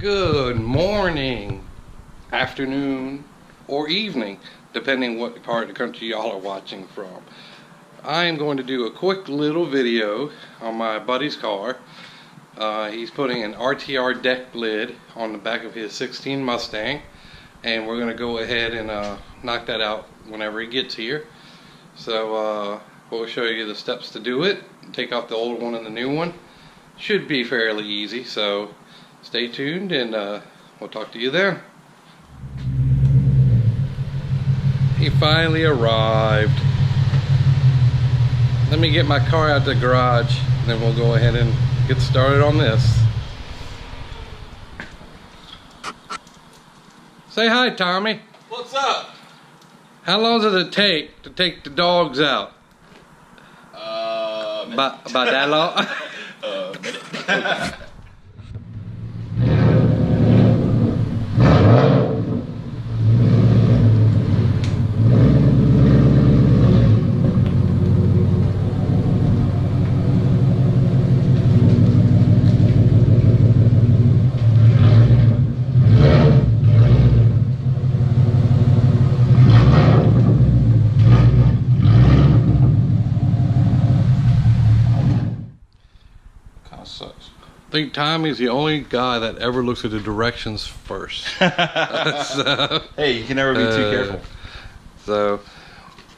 Good morning, afternoon, or evening, depending what part of the country y'all are watching from. I am going to do a quick little video on my buddy's car. He's putting an RTR Decklid on the back of his 16 Mustang, and we're going to go ahead and knock that out whenever he gets here. So we'll show you the steps to do it, take off the old one and the new one. Should be fairly easy, so stay tuned and we'll talk to you then. He finally arrived. Let me get my car out the garage, and then we'll go ahead and get started on this. Say hi, Tommy. What's up? How long does it take to take the dogs out? About that long? Minute. Sucks. I think Tommy's the only guy that ever looks at the directions first. So, hey, you can never be too careful. So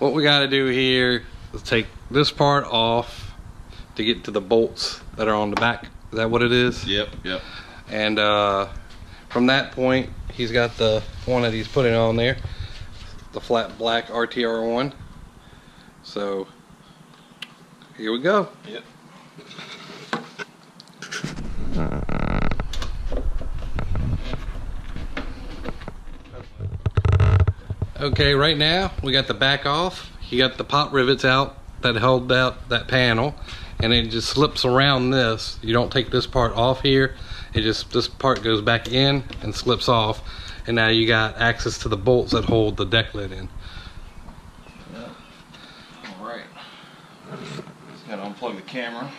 what we got to do here is take this part off to get to the bolts that are on the back. Is that what it is? Yep. And from that point, he's got the one that he's putting on there, the flat black RTR one. So here we go. Yep. Okay, right now we got the back off. You got the pop rivets out that held out that panel, and it just slips around this. You don't take this part off here. It just, this part goes back in and slips off, and now you got access to the bolts that hold the deck lid in. Yep. All right. Just gotta unplug the camera.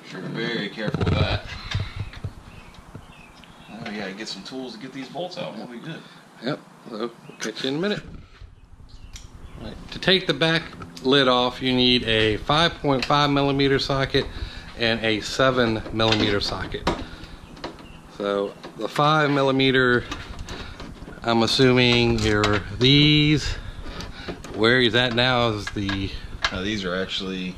Sure, very careful with that. Oh yeah, get some tools to get these bolts out. We'll be good. Yep, so we'll catch you in a minute. Right. To take the back lid off, you need a 5.5 millimeter socket and a 7 millimeter socket. So the 5 millimeter, I'm assuming you're these. Where he's at now is the... these are actually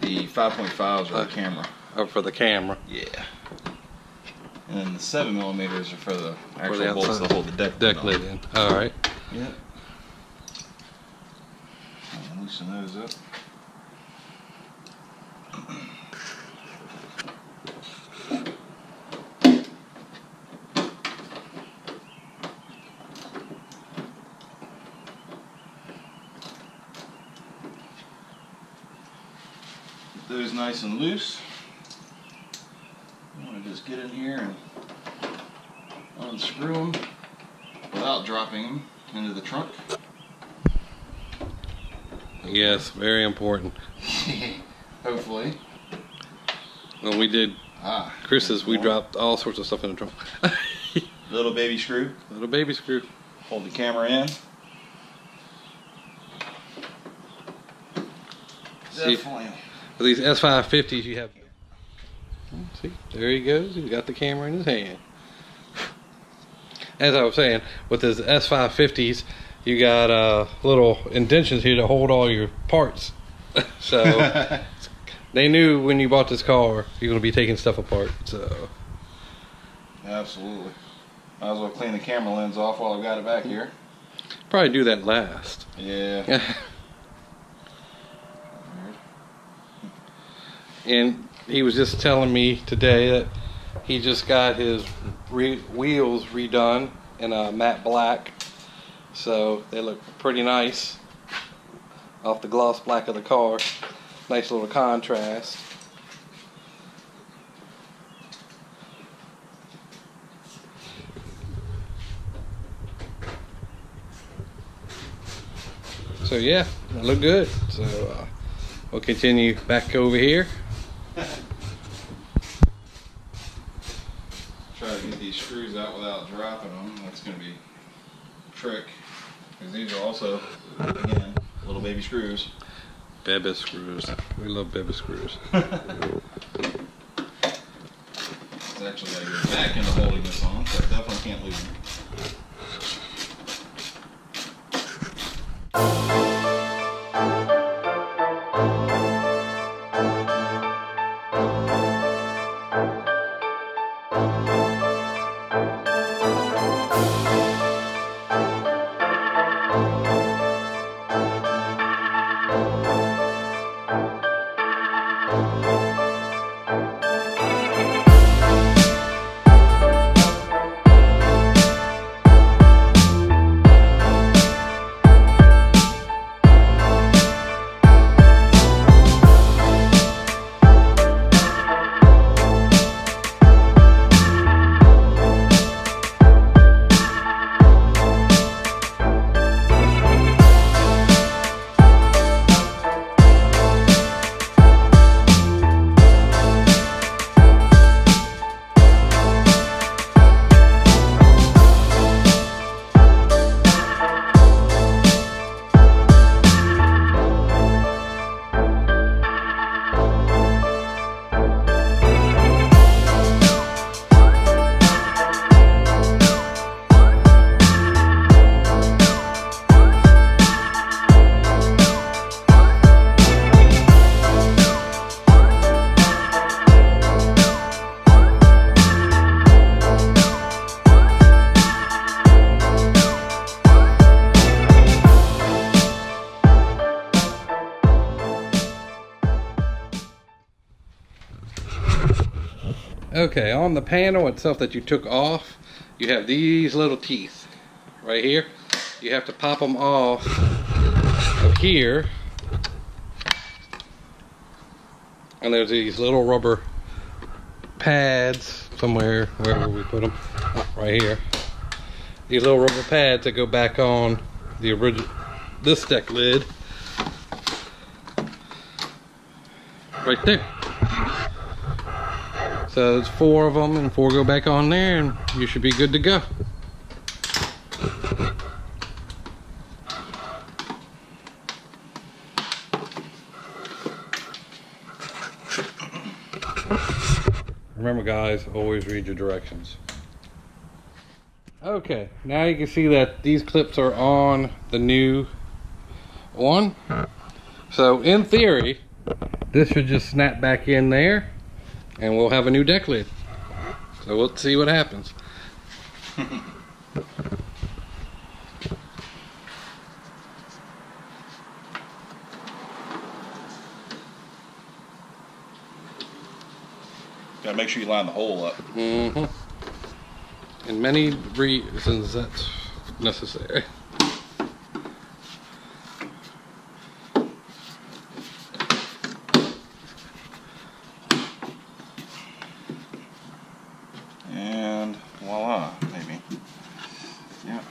the 5.5s for the camera. Oh, for the camera. Yeah. And then the 7 millimeters are for the actual bolts that hold the deck lid in. All right. Yep. I'll loosen those up. Get those nice and loose. I'm going to just get in here and unscrew them without dropping them into the trunk. Yes, very important. Hopefully. When we did Chris's, we dropped all sorts of stuff in the trunk. Little baby screw. Little baby screw. Hold the camera in. See, Definitely. for these S550s, you have... See, there he goes. He's got the camera in his hand. As I was saying, with his S550s, you got little indentions here to hold all your parts. So they knew when you bought this car, you're going to be taking stuff apart. So absolutely. Might as well clean the camera lens off while I've got it back here. Probably do that last. Yeah. And he was just telling me today that he just got his wheels redone in a matte black, so they look pretty nice off the gloss black of the car. Nice little contrast. So yeah, they look good. So we'll continue back over here. out without dropping them. That's going to be a trick. Because these are also, again, little baby screws. Baby screws. We love baby screws. It's actually got to go back into holding this on, so I definitely can't lose them. Okay, on the panel itself that you took off, you have these little teeth right here. You have to pop them off of here, and there's these little rubber pads somewhere, wherever we put them, right here. These little rubber pads that go back on the original, this deck lid, right there. So there's 4 of them, and 4 go back on there, and you should be good to go. Remember guys, always read your directions. Okay, now you can see that these clips are on the new one. So in theory, this should just snap back in there, and we'll have a new deck lid. So we'll see what happens. Gotta make sure you line the hole up. Mm-hmm. And many reasons that's necessary. And voila, maybe. Yep.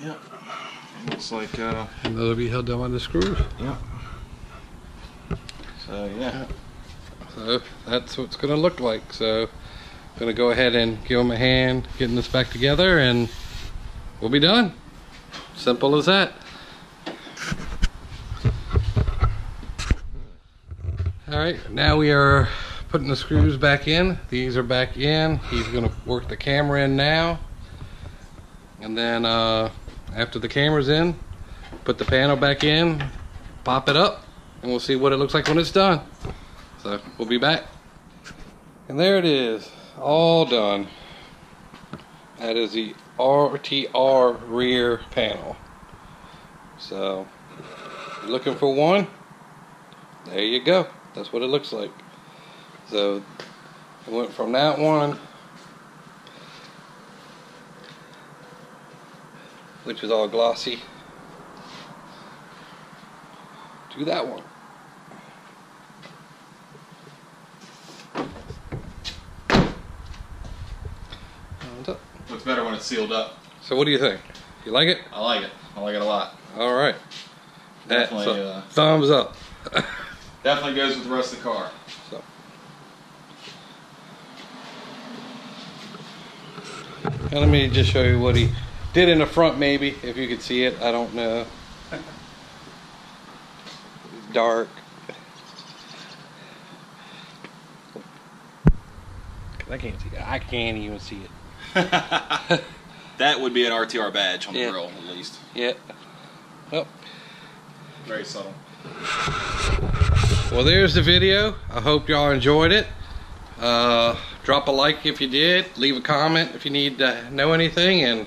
Yep. It looks like and that'll be held down by the screws. Yep. So yeah. So that's what it's gonna look like. So I'm gonna go ahead and give them a hand getting this back together, and we'll be done. Simple as that. Alright, now we are putting the screws back in. These are back in. He's gonna work the camera in now. And then after the camera's in, put the panel back in, pop it up, and we'll see what it looks like when it's done. So we'll be back. And there it is, all done. That is the RTR rear panel. So, you're looking for one? There you go. That's what it looks like. So, it went from that one, which is all glossy, to that one. Looks better when it's sealed up. So what do you think? You like it? I like it. I like it a lot. All right. Definitely. Thumbs up. Definitely goes with the rest of the car. So, And let me just show you what he did in the front, maybe, if you could see it. I don't know. It's dark. I can't see it. I can't even see it. That would be an RTR badge on the grill, at least. Yeah. Well. Very subtle. Well, there's the video. I hope y'all enjoyed it. Drop a like if you did. Leave a comment if you need to know anything. And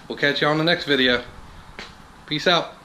we'll catch you on the next video. Peace out.